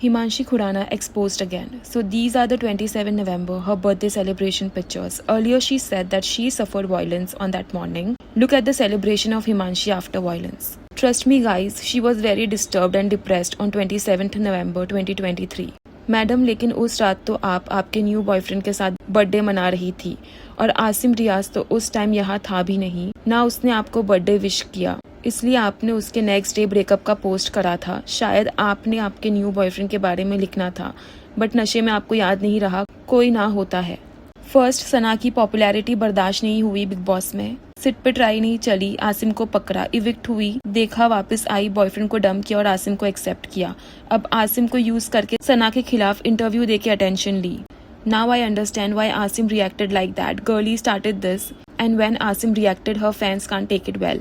Himanshi Khurana exposed again. So these are the 27 November, her birthday celebration pictures. Earlier she said that she suffered violence on that morning. Look at the celebration of Himanshi after violence. Trust me guys, she was very disturbed and depressed on 27th November 2023. Madam, लेकिन उस रात तो आप आपके new boyfriend के साथ birthday मना रही थी और आसिम रियाज तो उस टाइम यहाँ था भी नहीं, ना उसने आपको बर्थडे विश किया, इसलिए आपने उसके नेक्स्ट डे ब्रेकअप का पोस्ट करा था। शायद आपने आपके न्यू बॉयफ्रेंड के बारे में लिखना था, बट नशे में आपको याद नहीं रहा, कोई ना होता है। फर्स्ट, सना की पॉपुलैरिटी बर्दाश्त नहीं हुई बिग बॉस में, सिट पे ट्राई नहीं चली, आसिम को पकड़ा, इविक्ट हुई, देखा, वापस आई, बॉयफ्रेंड को डंप किया और आसिम को एक्सेप्ट किया। अब आसिम को यूज करके सना के खिलाफ इंटरव्यू देके अटेंशन ली। Now I understand why Asim reacted like that. Girlie started this, and when Asim reacted, her fans can't take it well.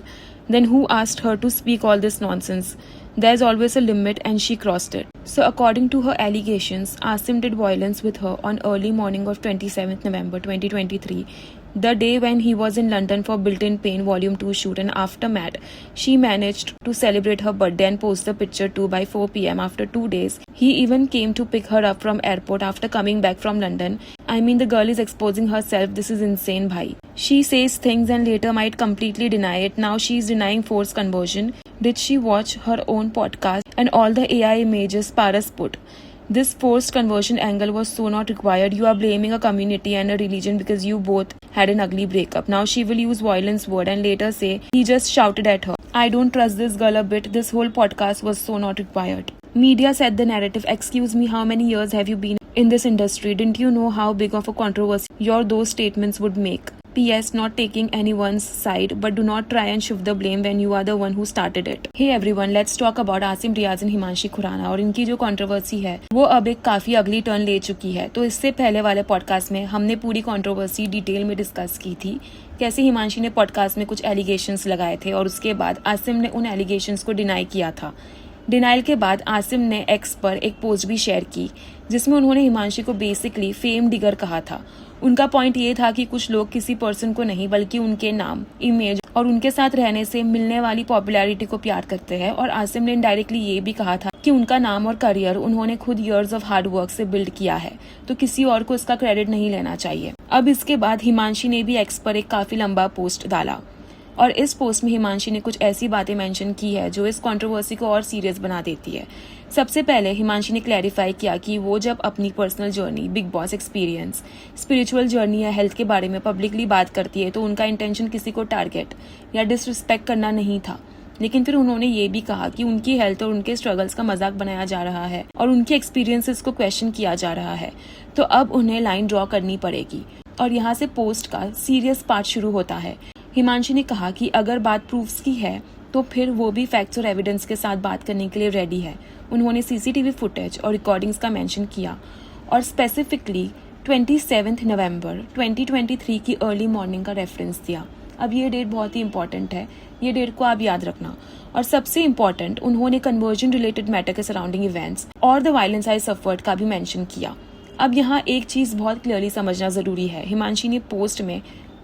Then who asked her to speak all this nonsense? There's always a limit and she crossed it. So according to her allegations, Asim did violence with her on early morning of 27th November 2023. The day when he was in London for Built-in Pain Volume 2 shoot, and after Mad, she managed to celebrate her birthday and post the picture too by 4 p.m. after 2 days. He even came to pick her up from airport after coming back from London. I mean, the girl is exposing herself. This is insane, bhai. She says things and later might completely deny it. Now she's denying forced conversion. Did she watch her own podcast and all the AI images Paras put? This forced conversion angle was so not required. You are blaming a community and a religion because you both had an ugly breakup. Now she will use violence word and later say he just shouted at her. I don't trust this girl a bit. This whole podcast was so not required. Media set the narrative. Excuse me, how many years have you been in this industry? Didn't you know how big of a controversy your those statements would make? P.S. Not taking anyone's side, but do not try and shift the blame when you are the one who started it. Hey everyone, let's talk about Asim Riaz and Himanshi Khurana. और इनकी जो controversy है वो अब एक काफी अगली turn ले चुकी है। तो इससे पहले वाले पॉडकास्ट में हमने पूरी कंट्रोवर्सी डिटेल में डिस्कस की थी, कैसे हिमांशी ने पॉडकास्ट में कुछ एलिगेशंस लगाए थे और उसके बाद आसिम ने उन एलिगेशंस को डिनाई किया था। डिनाइल के बाद आसिम ने एक्स पर एक पोस्ट भी शेयर की जिसमें उन्होंने हिमांशी को बेसिकली फेम डिगर कहा था। उनका पॉइंट ये था कि कुछ लोग किसी पर्सन को नहीं बल्कि उनके नाम, इमेज और उनके साथ रहने से मिलने वाली पॉपुलैरिटी को प्यार करते हैं। और आसिम ने इनडायरेक्टली ये भी कहा था कि उनका नाम और करियर उन्होंने खुद इयर्स ऑफ हार्ड वर्क से बिल्ड किया है, तो किसी और को इसका क्रेडिट नहीं लेना चाहिए। अब इसके बाद हिमांशी ने भी एक्स पर एक काफी लंबा पोस्ट डाला और इस पोस्ट में हिमांशी ने कुछ ऐसी बातें मेंशन की है जो इस कंट्रोवर्सी को और सीरियस बना देती है। सबसे पहले हिमांशी ने क्लैरिफाई किया कि वो जब अपनी personal journey, big boss experience, spiritual journey या हेल्थ के बारे में पब्लिकली बात करती है तो उनका इंटेंशन किसी को टारगेट या डिसरिस्पेक्ट करना नहीं था। लेकिन फिर उन्होंने ये भी कहा कि उनकी हेल्थ और उनके स्ट्रगल्स का मजाक बनाया जा रहा है और उनके एक्सपीरियंसेस को क्वेश्चन किया जा रहा है, तो अब उन्हें लाइन ड्रॉ करनी पड़ेगी। और यहाँ से पोस्ट का सीरियस पार्ट शुरू होता है। हिमांशी ने कहा कि अगर बात प्रूफ्स की है तो फिर वो भी फैक्ट्स और एविडेंस के साथ बात करने के लिए रेडी है। उन्होंने सीसीटीवी फुटेज और रिकॉर्डिंग्स का मेंशन किया और स्पेसिफिकली 27 नवंबर 2023 की अर्ली मॉर्निंग का रेफरेंस दिया। अब ये डेट बहुत ही इंपॉर्टेंट है, ये डेट को आप याद रखना। और सबसे इम्पोर्टेंट, उन्होंने कन्वर्जन रिलेटेड मैटर के सराउंडिंग इवेंट्स और द वायलेंस आई सफर्ड का भी मेंशन किया। अब यहाँ एक चीज बहुत क्लियरली समझना जरूरी है। हिमांशी ने पोस्ट में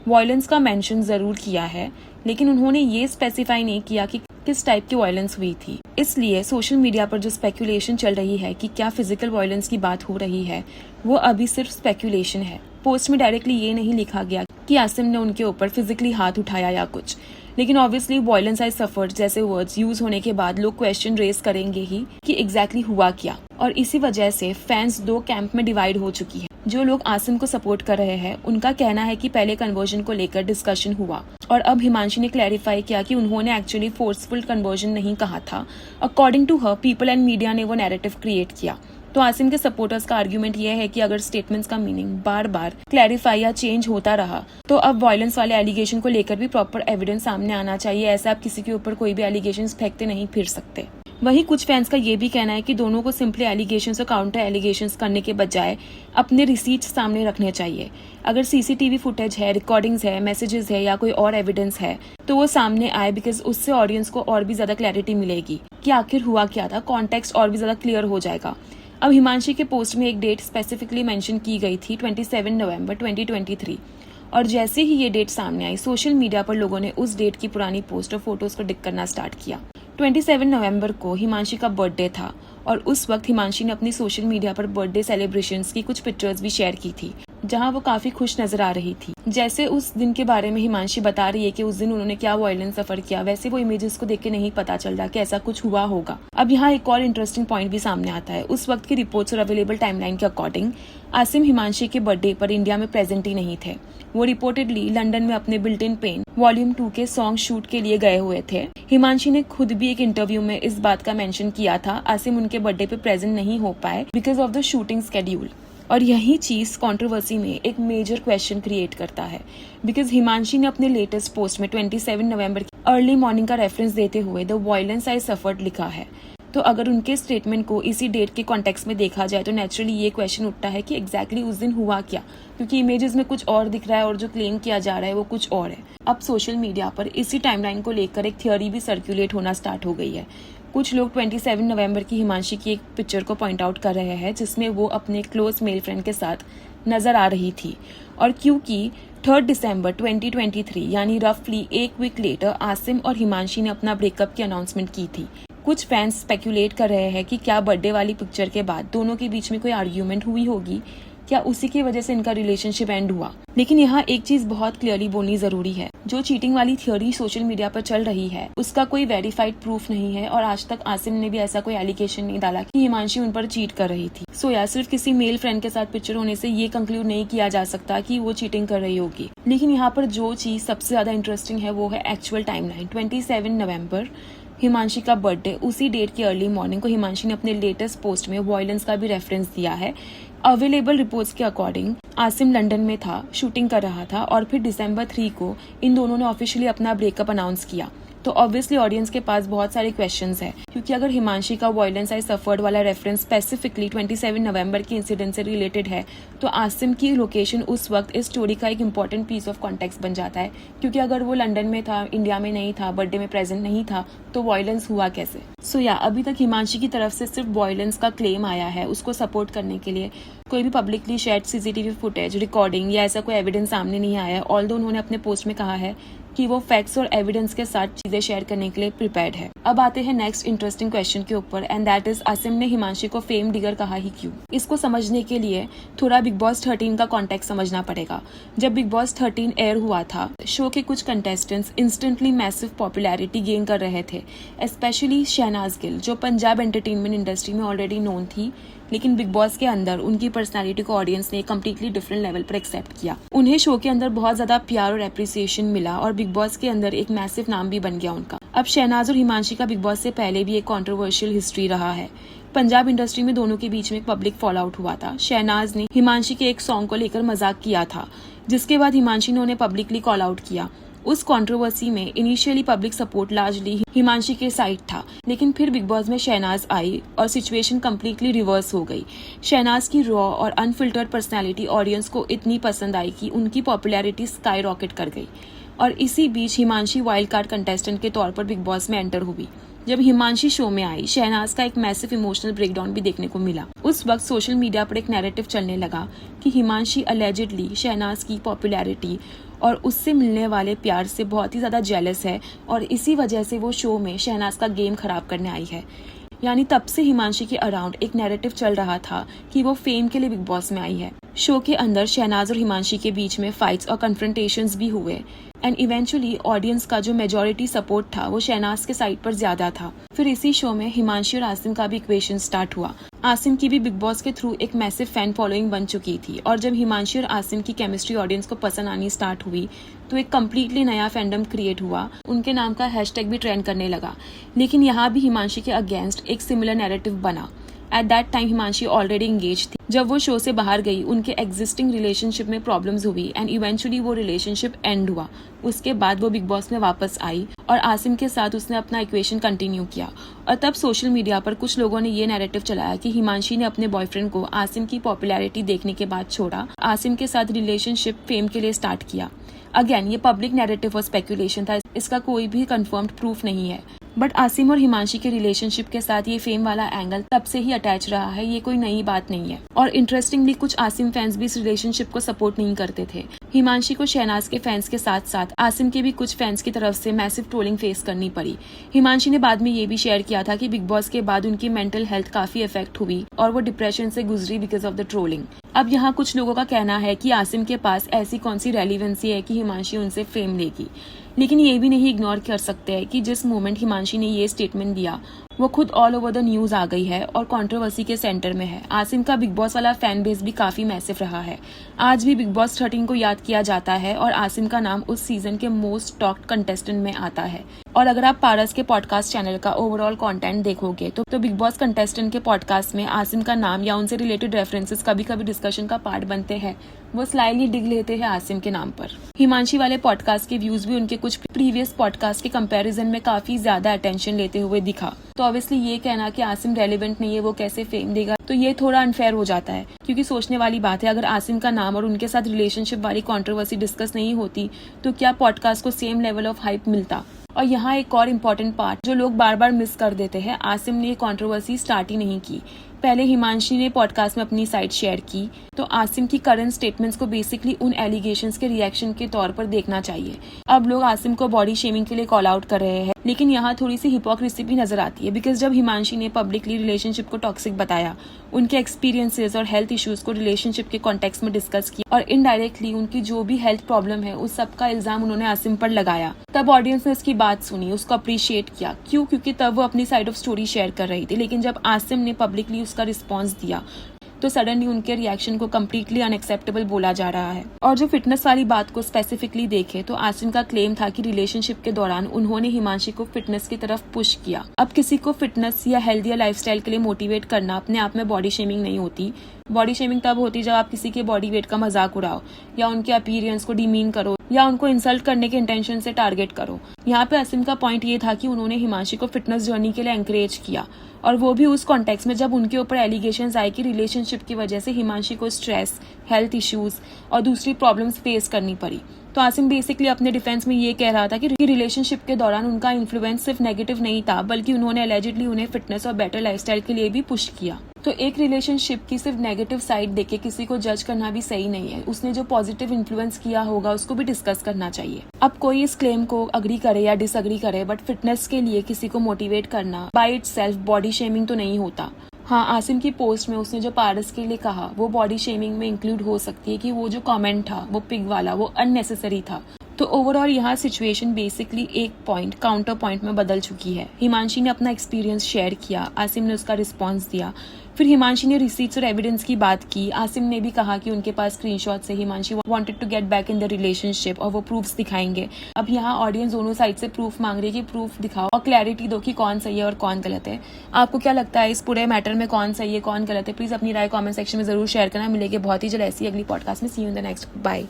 वायलेंस का मेंशन जरूर किया है, लेकिन उन्होंने ये स्पेसिफाई नहीं किया कि किस टाइप की वायलेंस हुई थी। इसलिए सोशल मीडिया पर जो स्पेकुलेशन चल रही है कि क्या फिजिकल वायलेंस की बात हो रही है, वो अभी सिर्फ स्पेकुलेशन है। पोस्ट में डायरेक्टली ये नहीं लिखा गया कि आसिम ने उनके ऊपर फिजिकली हाथ उठाया या कुछ, लेकिन ऑब्वियसली वायलेंस आई सफर्ड जैसे वर्ड्स यूज होने के बाद लोग क्वेश्चन रेज करेंगे ही कि एग्जैक्टली हुआ क्या। और इसी वजह से फैंस दो कैंप में डिवाइड हो चुकी है। जो लोग आसिम को सपोर्ट कर रहे हैं उनका कहना है कि पहले कन्वर्जन को लेकर डिस्कशन हुआ और अब हिमांशी ने क्लैरिफाई किया कि उन्होंने एक्चुअली फोर्सफुल कन्वर्जन नहीं कहा था। According to her, people and media ने वो नैरेटिव क्रिएट किया। तो आसिम के सपोर्टर्स का आर्ग्यूमेंट ये है कि अगर स्टेटमेंट्स का मीनिंग बार बार क्लैरिफाई या चेंज होता रहा तो अब वायलेंस वाले एलिगेशन को लेकर भी प्रॉपर एविडेंस सामने आना चाहिए। ऐसा आप किसी के ऊपर कोई भी एलिगेशन फेंकते नहीं फिर सकते। वहीं कुछ फैंस का ये भी कहना है कि दोनों को सिंपली एलिगेशंस और काउंटर एलिगेशंस करने के बजाय अपने रिसीट्स सामने रखने चाहिए। अगर सीसीटीवी फुटेज है, रिकॉर्डिंग्स है, मैसेजेस है या कोई और एविडेंस है तो वो सामने आए, बिकॉज उससे ऑडियंस को और भी ज्यादा क्लैरिटी मिलेगी कि आखिर हुआ क्या था, कॉन्टेक्स्ट और भी ज्यादा क्लियर हो जाएगा। अब हिमांशी के पोस्ट में एक डेट स्पेसिफिकली मेंशन की गई थी 27 नवंबर 2023 और जैसे ही ये डेट सामने आई सोशल मीडिया पर लोगों ने उस डेट की पुरानी पोस्ट और फोटोज को डिक करना स्टार्ट किया। 27 नवंबर को हिमांशी का बर्थडे था और उस वक्त हिमांशी ने अपनी सोशल मीडिया पर बर्थडे सेलिब्रेशंस की कुछ पिक्चर्स भी शेयर की थी, जहां वो काफी खुश नजर आ रही थी। जैसे उस दिन के बारे में हिमांशी बता रही है कि उस दिन उन्होंने क्या वायलेंस सफर किया, वैसे वो इमेजेस को देख के नहीं पता चल रहा कि ऐसा कुछ हुआ होगा। अब यहाँ एक और इंटरेस्टिंग पॉइंट भी सामने आता है। उस वक्त की रिपोर्ट्स और अवेलेबल टाइमलाइन के अकॉर्डिंग आसिम हिमांशी के बर्थडे पर इंडिया में प्रेजेंट ही नहीं थे। वो रिपोर्टेडली लंदन में अपने बिल्ट इन पेन वॉल्यूम 2 के सॉन्ग शूट के लिए गए हुए थे। हिमांशी ने खुद भी एक इंटरव्यू में इस बात का मेंशन किया था आसिम उनके बर्थडे पे प्रेजेंट नहीं हो पाए because of the shooting schedule. और यही चीज कंट्रोवर्सी में एक मेजर क्वेश्चन क्रिएट करता है, बिकॉज हिमांशी ने अपने लेटेस्ट पोस्ट में 27 नवंबर की अर्ली मॉर्निंग का रेफरेंस देते हुए द वायलेंस आई सफर्ड लिखा है। तो अगर उनके स्टेटमेंट को इसी डेट के कॉन्टेक्स्ट में देखा जाए तो नेचुरली ये क्वेश्चन उठता है कि एग्जैक्टली उस दिन हुआ क्या, क्योंकि इमेजेस में कुछ और दिख रहा है और जो क्लेम किया जा रहा है वो कुछ और है। अब सोशल मीडिया पर इसी टाइमलाइन को लेकर एक थियोरी भी सर्कुलेट होना स्टार्ट हो गई है। कुछ लोग 27 नवंबर की हिमांशी की एक पिक्चर को पॉइंट आउट कर रहे हैं जिसमें वो अपने क्लोज मेल फ्रेंड के साथ नजर आ रही थी, और क्योंकि 3 दिसंबर 2023 यानी रफली एक वीक लेटर आसिम और हिमांशी ने अपना ब्रेकअप की अनाउंसमेंट की थी। कुछ फैंस स्पेकुलेट कर रहे हैं कि क्या बर्थडे वाली पिक्चर के बाद दोनों के बीच में कोई आर्ग्यूमेंट हुई होगी, क्या उसी की वजह से इनका रिलेशनशिप एंड हुआ। लेकिन यहाँ एक चीज बहुत क्लियरली बोलनी जरूरी है, जो चीटिंग वाली थ्योरी सोशल मीडिया पर चल रही है उसका कोई वेरीफाइड प्रूफ नहीं है, और आज तक आसिम ने भी ऐसा कोई एलिगेशन नहीं डाला कि हिमांशी उन पर चीट कर रही थी। सो या सिर्फ किसी मेल फ्रेंड के साथ पिक्चर होने से ये कंक्लूड नहीं किया जा सकता कि वो चीटिंग कर रही होगी। लेकिन यहाँ पर जो चीज सबसे ज्यादा इंटरेस्टिंग है वो है एक्चुअल टाइमलाइन। 27 नवंबर हिमांशी का बर्थडे, उसी डेट की अर्ली मॉर्निंग को हिमांशी ने अपने लेटेस्ट पोस्ट में वायलेंस का भी रेफरेंस दिया है। अवेलेबल रिपोर्ट्स के अकॉर्डिंग आसिम लंदन में था, शूटिंग कर रहा था, और फिर दिसंबर 3 को इन दोनों ने ऑफिशियली अपना ब्रेकअप अनाउंस किया। तो ऑब्वियसली ऑडियंस के पास बहुत सारे क्वेश्चंस हैं, क्योंकि अगर हिमांशी का वायलेंस आई सफर्ड वाला रेफरेंस स्पेसिफिकली 27 नवंबर की इंसिडेंट से रिलेटेड है, तो आसिम की लोकेशन उस वक्त इस स्टोरी का एक इम्पोर्टेंट पीस ऑफ कॉन्टेक्स्ट बन जाता है, क्योंकि अगर वो लंदन में था, इंडिया में नहीं था, बर्थडे में प्रेजेंट नहीं था, तो वायलेंस हुआ कैसे। सो या अभी तक हिमांशी की तरफ से सिर्फ वायलेंस का क्लेम आया है। उसको सपोर्ट करने के लिए कोई भी publicly shared CCTV footage, recording या ऐसा कोई एविडेंस सामने नहीं आया है। ऑल्दो उन्होंने अपने पोस्ट में कहा है कि वो फैक्ट्स और एविडेंस के साथ चीजें शेयर करने के लिए प्रिपेयर्ड है। अब आते हैं नेक्स्ट इंटरेस्टिंग क्वेश्चन के ऊपर, एंड दैट इज आसिम ने हिमांशी को फेम डिगर कहा ही क्यों। इसको समझने के लिए थोड़ा बिग बॉस 13 का कॉन्टेक्स्ट समझना पड़ेगा। जब बिग बॉस 13 एयर हुआ था, शो के कुछ contestants instantly massive popularity gain कर रहे थे, स्पेशली शहनाज गिल, जो पंजाब एंटरटेनमेंट इंडस्ट्री में ऑलरेडी नोन थी, लेकिन बिग बॉस के अंदर उनकी पर्सनालिटी को ऑडियंस ने कम्प्लीटली डिफरेंट लेवल पर एक्सेप्ट किया। उन्हें शो के अंदर बहुत ज्यादा प्यार और एप्रिसिएशन मिला, और बिग बॉस के अंदर एक मैसिव नाम भी बन गया उनका। अब शहनाज और हिमांशी का बिग बॉस से पहले भी एक कंट्रोवर्शियल हिस्ट्री रहा है। पंजाब इंडस्ट्री में दोनों के बीच में एक पब्लिक फॉल आउट हुआ था। शहनाज ने हिमांशी के एक सॉन्ग को लेकर मजाक किया था, जिसके बाद हिमांशी ने उन्हें पब्लिकली कॉल आउट किया। उस कंट्रोवर्सी में initially public support largely Himanshi के साइड था, लेकिन फिर बिग बॉस में शहनाज आई और सिचुएशन कम्प्लीटली रिवर्स हो गई। शहनाज की रॉ और अनफिल्टर्ड पर्सनैलिटी ऑडियंस को इतनी पसंद आई कि उनकी पॉपुलैरिटी स्काई रॉकेट कर गई, और इसी बीच हिमांशी वाइल्ड कार्ड कंटेस्टेंट के तौर पर बिग बॉस में एंटर हुई। जब हिमांशी शो में आई, शहनाज का एक मैसिव इमोशनल ब्रेकडाउन भी देखने को मिला। उस वक्त सोशल मीडिया पर एक नैरेटिव चलने लगा कि हिमांशी अलेजिडली शहनाज की पॉपुलैरिटी और उससे मिलने वाले प्यार से बहुत ही ज्यादा जेलस है, और इसी वजह से वो शो में शहनाज का गेम खराब करने आई है। यानी तब से हिमांशी के अराउंड एक नैरेटिव चल रहा था कि वो फेम के लिए बिग बॉस में आई है। शो के अंदर शहनाज और हिमांशी के बीच में फाइट्स और कन्फ्रंटेशंस भी हुए, एंड इवेंचुअली ऑडियंस का जो मेजॉरिटी सपोर्ट था वो शहनाज के साइड पर ज्यादा था। फिर इसी शो में हिमांशी और आसिम का भी इक्वेशन स्टार्ट हुआ। आसिम की भी बिग बॉस के थ्रू एक मैसिव फैन फॉलोइंग बन चुकी थी, और जब हिमांशी और आसिम की केमिस्ट्री ऑडियंस को पसंद आनी स्टार्ट हुई तो एक कम्प्लीटली नया फैंडम क्रिएट हुआ। उनके नाम का हैशटैग भी ट्रेंड करने लगा। लेकिन यहाँ भी हिमांशी के अगेंस्ट एक सिमिलर नैरेटिव बना। At that time Himanshi already engage थी। जब वो शो से बाहर गई, उनके एग्जिस्टिंग रिलेशनशिप में प्रॉब्लम्स हुई, एंड इवेंचुअली वो रिलेशनशिप एंड हुआ। उसके बाद वो बिग बॉस में वापस आई, और आसिम के साथ उसने अपना इक्वेशन कंटिन्यू किया। और तब सोशल मीडिया पर कुछ लोगों ने ये नैरेटिव चलाया कि हिमांशी ने अपने बॉयफ्रेंड को आसिम की पॉपुलैरिटी देखने के बाद छोड़ा, आसिम के साथ रिलेशनशिप फेम के लिए स्टार्ट किया। अगेन ये पब्लिक नैरेटिव और स्पेकुलेशन था, इसका कोई भी कंफर्म्ड प्रूफ नहीं है। बट आसिम और हिमांशी के रिलेशनशिप के साथ ये फेम वाला एंगल तब से ही अटैच रहा है, ये कोई नई बात नहीं है। और इंटरेस्टिंगली कुछ आसिम फैंस भी इस रिलेशनशिप को सपोर्ट नहीं करते थे। हिमांशी को शहनाज के फैंस के साथ साथ आसिम के भी कुछ फैंस की तरफ से मैसिव ट्रोलिंग फेस करनी पड़ी। हिमांशी ने बाद में ये भी शेयर किया था कि बिग बॉस के बाद उनकी मेंटल हेल्थ काफी इफेक्ट हुई और वो डिप्रेशन से गुजरी बिकॉज ऑफ द ट्रोलिंग। अब यहाँ कुछ लोगों का कहना है कि आसिम के पास ऐसी कौन सी रेलिवेंसी है कि हिमांशी उनसे फेम लेगी, लेकिन ये भी नहीं इग्नोर कर सकते हैं कि जिस मोमेंट हिमांशी ने ये स्टेटमेंट दिया वो खुद ऑल ओवर द न्यूज आ गई है और कंट्रोवर्सी के सेंटर में है। आसिम का बिग बॉस वाला फैन बेस भी काफी मैसिव रहा है। आज भी बिग बॉस 13 को याद किया जाता है और आसिम का नाम उस सीजन के मोस्ट टॉक्ड कंटेस्टेंट में आता है। और अगर आप पारस के पॉडकास्ट चैनल का ओवरऑल कंटेंट देखोगे तो बिग बॉस कंटेस्टेंट के पॉडकास्ट में आसिम का नाम या उनसे रिलेटेड रेफरेंसेस कभी कभी डिस्कशन का पार्ट बनते हैं। वो स्लाइटली डिग लेते हैं आसिम के नाम पर। हिमांशी वाले पॉडकास्ट के व्यूज भी उनके कुछ प्रीवियस पॉडकास्ट के कंपैरिजन में काफी ज्यादा अटेंशन लेते हुए दिखा। तो ऑब्वियसली ये कहना कि आसिम रेलेवेंट नहीं है, वो कैसे फेम देगा, तो ये थोड़ा अनफेयर हो जाता है। क्योंकि सोचने वाली बात है, अगर आसिम का नाम और उनके साथ रिलेशनशिप वाली कंट्रोवर्सी डिस्कस नहीं होती तो क्या पॉडकास्ट को सेम लेवल ऑफ हाइप मिलता। और यहाँ एक और इम्पोर्टेंट पार्ट जो लोग बार बार मिस कर देते हैं, आसिम ने ये कंट्रोवर्सी स्टार्ट ही नहीं की। पहले हिमांशी ने पॉडकास्ट में अपनी साइड शेयर की, तो आसिम की करंट स्टेटमेंट्स को बेसिकली उन एलिगेशंस के रिएक्शन के तौर पर देखना चाहिए। अब लोग आसिम को बॉडी शेमिंग के लिए कॉल आउट कर रहे हैं, लेकिन यहाँ थोड़ी सी हिपोक्रेसी भी नजर आती है। बिकॉज जब हिमांशी ने पब्लिकली रिलेशनशिप को टॉक्सिक बताया, उनके एक्सपीरियंसेस और हेल्थ इश्यूज को रिलेशनशिप के कॉन्टेक्स्ट में डिस्कस किया और इनडायरेक्टली उनकी जो भी हेल्थ प्रॉब्लम है उस सब का इल्जाम उन्होंने आसिम पर लगाया, तब ऑडियंस ने उसकी बात सुनी, उसको अप्रिशिएट किया। क्यों? क्योंकि तब वो अपनी साइड ऑफ स्टोरी शेयर कर रही थी। लेकिन जब आसिम ने पब्लिकली उसका रिस्पॉन्स दिया तो सडनली उनके रिएक्शन को कम्प्लीटली अनएक्सेप्टेबल बोला जा रहा है। और जो फिटनेस वाली बात को स्पेसिफिकली देखे तो आसिम का क्लेम था कि रिलेशनशिप के दौरान उन्होंने हिमांशी को फिटनेस की तरफ पुश किया। अब किसी को फिटनेस या हेल्दी लाइफस्टाइल के लिए मोटिवेट करना अपने आप में बॉडी शेमिंग नहीं होती। बॉडी शेमिंग तब होती जब आप किसी के बॉडी वेट का मजाक उड़ाओ या उनके अपीयरेंस को डिमीन करो या उनको इंसल्ट करने के इंटेंशन से टारगेट करो। यहाँ पे आसिम का पॉइंट ये था कि उन्होंने हिमांशी को फिटनेस जर्नी के लिए एंकरेज किया, और वो भी उस कॉन्टेक्स्ट में जब उनके ऊपर एलिगेशंस आए कि रिलेशनशिप की वजह से हिमांशी को स्ट्रेस, हेल्थ इश्यूज और दूसरी प्रॉब्लम्स फेस करनी पड़ी। तो आसिम बेसिकली अपने डिफेंस में ये कह रहा था कि रिलेशनशिप के दौरान उनका इन्फ्लुएंस सिर्फ नेगेटिव नहीं था, बल्कि उन्होंने एलिजिडली उन्हें फिटनेस और बेटर लाइफस्टाइल के लिए भी पुश किया। तो एक रिलेशनशिप की सिर्फ नेगेटिव साइड देके किसी को जज करना भी सही नहीं है। उसने जो पॉजिटिव इन्फ्लुएंस किया होगा उसको भी डिस्कस करना चाहिए। अब कोई इस क्लेम को अग्री करे या डिसअग्री करे, बट फिटनेस के लिए किसी को मोटिवेट करना बाय इटसेल्फ बॉडी शेमिंग तो नहीं होता। हाँ, आसिम की पोस्ट में उसने जो पारस के लिए कहा वो बॉडी शेमिंग में इंक्लूड हो सकती है कि वो जो कमेंट था वो पिग वाला, वो अननेसेसरी था। तो ओवरऑल यहाँ सिचुएशन बेसिकली एक पॉइंट काउंटर पॉइंट में बदल चुकी है। हिमांशी ने अपना एक्सपीरियंस शेयर किया, आसिम ने उसका रिस्पॉन्स दिया। फिर हिमांशी ने रिसीट्स और एविडेंस की बात की। आसिम ने भी कहा कि उनके पास स्क्रीनशॉट से Himanshi wanted to get back in the relationship और वो प्रूफ्स दिखाएंगे। अब यहाँ ऑडियंस दोनों साइड से प्रूफ मांग रही है कि प्रूफ दिखाओ और क्लैरिटी दो कि कौन सही है और कौन गलत है। आपको क्या लगता है इस पूरे मैटर में कौन सही है कौन गलत है? प्लीज अपनी राय कमेंट सेक्शन में जरूर शेयर करना। मिलेंगे बहुत ही जल्द ऐसी अगली पॉडकास्ट में। See you in the next. Bye.